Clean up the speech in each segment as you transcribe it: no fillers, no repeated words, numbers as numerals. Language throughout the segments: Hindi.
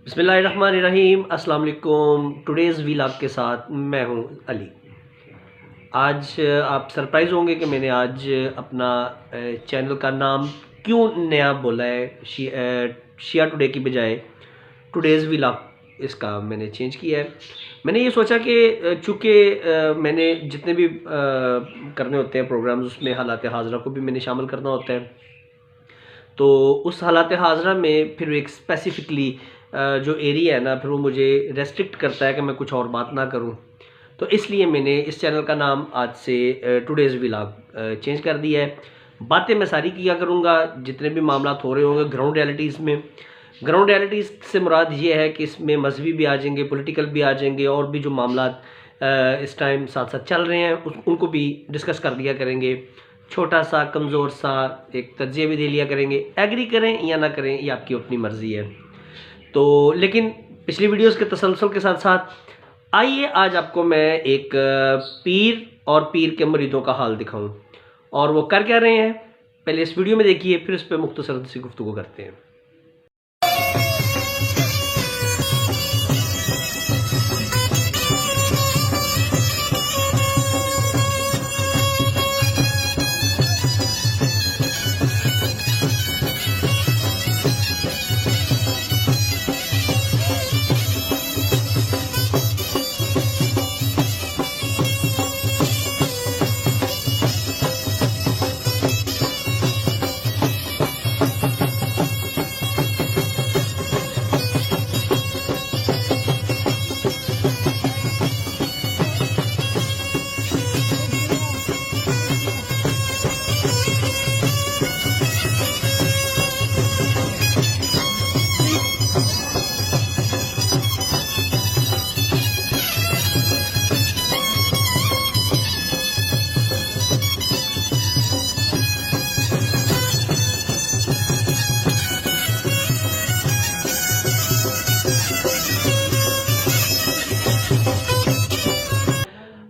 बिस्मिल्लाहिर्रहमानिर्रहीम। अस्सलाम वालेकुम। टुडेज़ व्लॉग के साथ मैं हूं अली। आज आप सरप्राइज़ होंगे कि मैंने आज अपना चैनल का नाम क्यों नया बोला है। शिया टुडे की बजाय टुडेज़ व्लॉग इसका मैंने चेंज किया है। मैंने ये सोचा कि चूँकि मैंने जितने भी करने होते हैं प्रोग्राम्स उसमें हालात हाज़रा को भी मैंने शामिल करना होता है, तो उस हालात हाज़रा में फिर एक स्पेसिफ़िकली जो एरिया है ना, फिर वो मुझे रेस्ट्रिक्ट करता है कि मैं कुछ और बात ना करूं। तो इसलिए मैंने इस चैनल का नाम आज से टुडेज़ व्लॉग चेंज कर दिया है। बातें मैं सारी किया करूंगा, जितने भी मामला हो रहे होंगे ग्राउंड रियलिटीज़ में। ग्राउंड रियलिटीज़ से मुराद ये है कि इसमें मजहबी भी आ जाएंगे, पॉलिटिकल भी आ जाएंगे, और भी जो मामला इस टाइम साथ साथ चल रहे हैं उनको भी डिस्कस कर दिया करेंगे। छोटा सा कमज़ोर सा एक तज्ज़िया भी दे लिया करेंगे। एग्री करें या ना करें ये आपकी अपनी मर्ज़ी है। तो लेकिन पिछली वीडियोस के तसलसल के साथ साथ आइए आज आपको मैं एक पीर और पीर के मुरीदों का हाल दिखाऊं, और वो कर क्या रहे हैं पहले इस वीडियो में देखिए, फिर इस पर मुख्तसर सी गुफ्तगू करते हैं।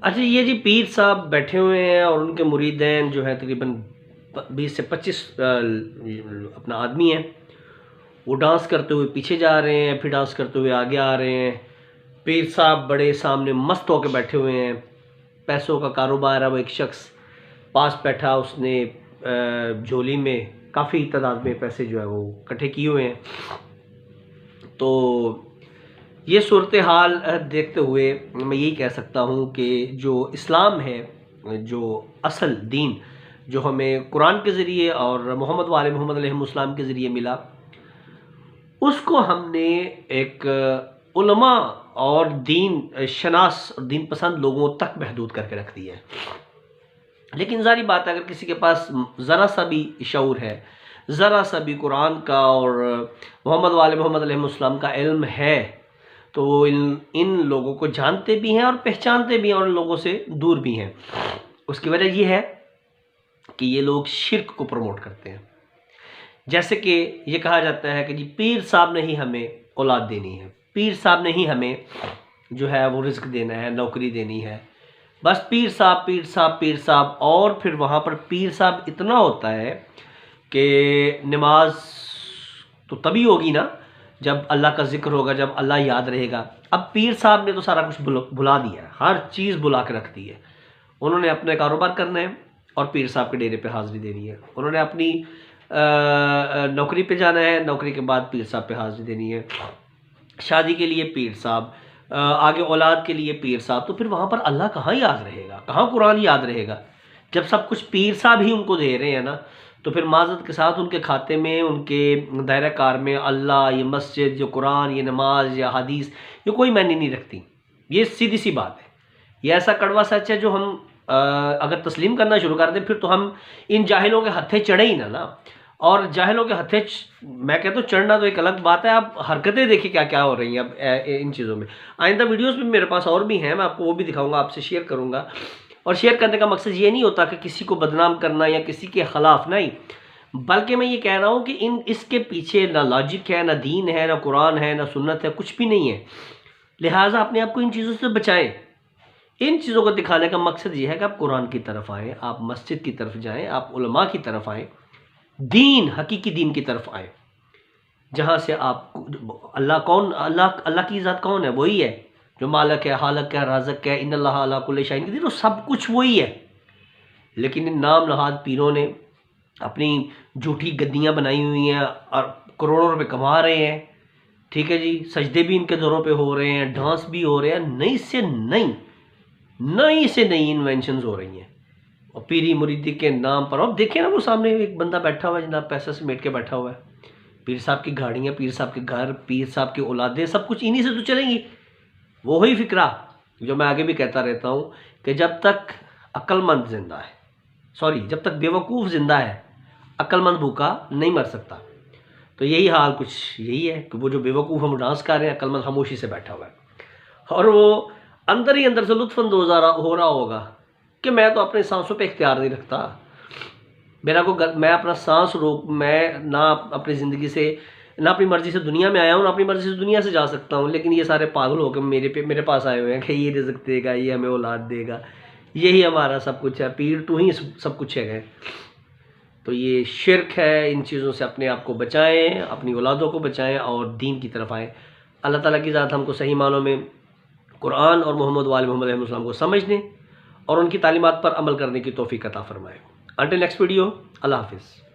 अच्छा, ये जी पीर साहब बैठे हुए हैं और उनके मुरीदैन जो है तकरीबन 20 से 25 अपना आदमी हैं। वो डांस करते हुए पीछे जा रहे हैं, फिर डांस करते हुए आगे आ रहे हैं। पीर साहब बड़े सामने मस्त होकर बैठे हुए हैं। पैसों का कारोबार है। वो एक शख्स पास बैठा, उसने झोली में काफ़ी तादाद में पैसे जो है वो इकट्ठे किए हुए हैं। तो ये सूरत हाल देखते हुए मैं यही कह सकता हूँ कि जो इस्लाम है, जो असल दीन जो हमें कुरान के ज़रिए और मोहम्मद वाले मोहम्मद अलैहिस्सलाम के ज़रिए मिला, उसको हमने एक उलमा और दीन शनास और दीन पसंद लोगों तक महदूद करके रख दिया है। लेकिन ज़ाहिर बात है, अगर किसी के पास ज़रा सा भी शऊर है, ज़रा सा भी कुरान का और मोहम्मद वाले मोहम्मद अलैहिस्सलाम का इल्म है, तो वो इन लोगों को जानते भी हैं और पहचानते भी हैं और इन लोगों से दूर भी हैं। उसकी वजह ये है कि ये लोग शिर्क को प्रमोट करते हैं। जैसे कि ये कहा जाता है कि जी पीर साहब ने ही हमें औलाद देनी है, पीर साहब ने ही हमें जो है वो रिज़्क देना है, नौकरी देनी है। बस पीर साहब पीर साहब पीर साहब। और फिर वहाँ पर पीर साहब इतना होता है कि नमाज तो तभी होगी ना जब अल्लाह का जिक्र होगा, जब अल्लाह याद रहेगा। अब पीर साहब ने तो सारा कुछ भुला दिया है, हर चीज़ भुला के रख दी है। उन्होंने अपने कारोबार करना है और पीर साहब के डेरे पे हाज़िरी देनी है। उन्होंने अपनी नौकरी पे जाना है, नौकरी के बाद पीर साहब पे हाज़िरी देनी है। शादी के लिए पीर साहब, आगे औलाद के लिए पीर साहब। तो फिर वहाँ पर अल्लाह कहाँ याद रहेगा, कहाँ कुरान याद रहेगा, जब सब कुछ पीर साहब ही उनको दे रहे हैं ना। तो फिर माज़रत के साथ उनके खाते में, उनके दायरा कार में अल्लाह, ये मस्जिद, जो कुरान, ये नमाज या हदीस, ये कोई मायने नहीं रखती। ये सीधी सी बात है। ये ऐसा कड़वा सच है जो हम अगर तस्लीम करना शुरू कर दें, फिर तो हम इन जाहिलों के हत्थे चढ़े ही ना। और जाहिलों के हत्थे मैं कहता हूँ चढ़ना तो एक अलग बात है, आप हरकतें देखिए क्या क्या हो रही हैं अब इन चीज़ों में। आइंदा वीडियोस में मेरे पास और भी हैं, मैं आपको वो भी दिखाऊंगा, आपसे शेयर करूंगा। और शेयर करने का मकसद ये नहीं होता कि किसी को बदनाम करना या किसी के ख़िलाफ़, नहीं, बल्कि मैं ये कह रहा हूँ कि इसके पीछे ना लॉजिक है, ना दीन है, ना कुरान है, ना सुन्नत है, कुछ भी नहीं है। लिहाजा अपने आप को इन चीज़ों से बचाएं। इन चीज़ों को दिखाने का मकसद ये है कि आप कुरान की तरफ आएँ, आप मस्जिद की तरफ जाएँ, आप उलमा की तरफ आएँ, दीन, हकीकी दीन की तरफ आएँ। जहाँ से आप अल्लाह कौन, अल्लाह की ज़ात कौन है? वही है जो मालिक है, हालिक है, राज़िक है। इन्नल्लाह अला कुल्लि शैइन क़दीर, सब कुछ वही है। लेकिन इन नाम नहाद पीरों ने अपनी झूठी गद्दियाँ बनाई हुई हैं और करोड़ों रुपए कमा रहे हैं। ठीक है जी, सजदे भी इनके दरों पे हो रहे हैं, डांस भी हो रहे हैं, नई से नई इन्वेंशंस हो रही हैं और पीरी मुरीदी के नाम पर। अब देखिए ना, वो सामने एक बंदा बैठा हुआ है जनाब, पैसा समेट के बैठा हुआ है। पीर साहब की गाड़ियाँ, पीर साहब के घर, पीर साहब की औलादें, सब कुछ इन्हीं से तो चलेंगी। वही फिक्रा जो मैं आगे भी कहता रहता हूँ कि जब तक अक्लमंद जिंदा है, सॉरी, जब तक बेवकूफ़ जिंदा है, अक्लमंद भूखा नहीं मर सकता। तो यही हाल कुछ यही है कि वो जो बेवकूफ़ हम डांस कर रहे हैं, अक्लमंद खामोशी से बैठा हुआ है और वो अंदर ही अंदर से लुत्फ़अंदोज़ हो रहा होगा कि मैं तो अपने सांसों पे इख्तियार नहीं रखता, मेरा को मैं अपना सांस रोक, मैं ना अपनी ज़िंदगी से, ना अपनी मर्ज़ी से दुनिया में आया हूँ, ना अपनी मर्ज़ी से दुनिया से जा सकता हूँ। लेकिन ये सारे पागल होकर मेरे पास आए हुए हैं कि ये रिज़्क़ देगा, ये हमें औलाद देगा, यही हमारा सब कुछ है, पीर तू ही सब कुछ है। तो ये शिर्क है। इन चीज़ों से अपने आप को बचाएं, अपनी औलादों को बचाएं और दीन की तरफ आएँ। अल्लाह ताला की ज़ात हमको सही मानों में कुरान और मोहम्मद वाले मोहम्मद अलैहिस्सलाम को समझने और उनकी तालीमात पर अमल करने की तौफीक अता फरमाए। अंटिल नेक्स्ट वीडियो, अल्लाह हाफिज़।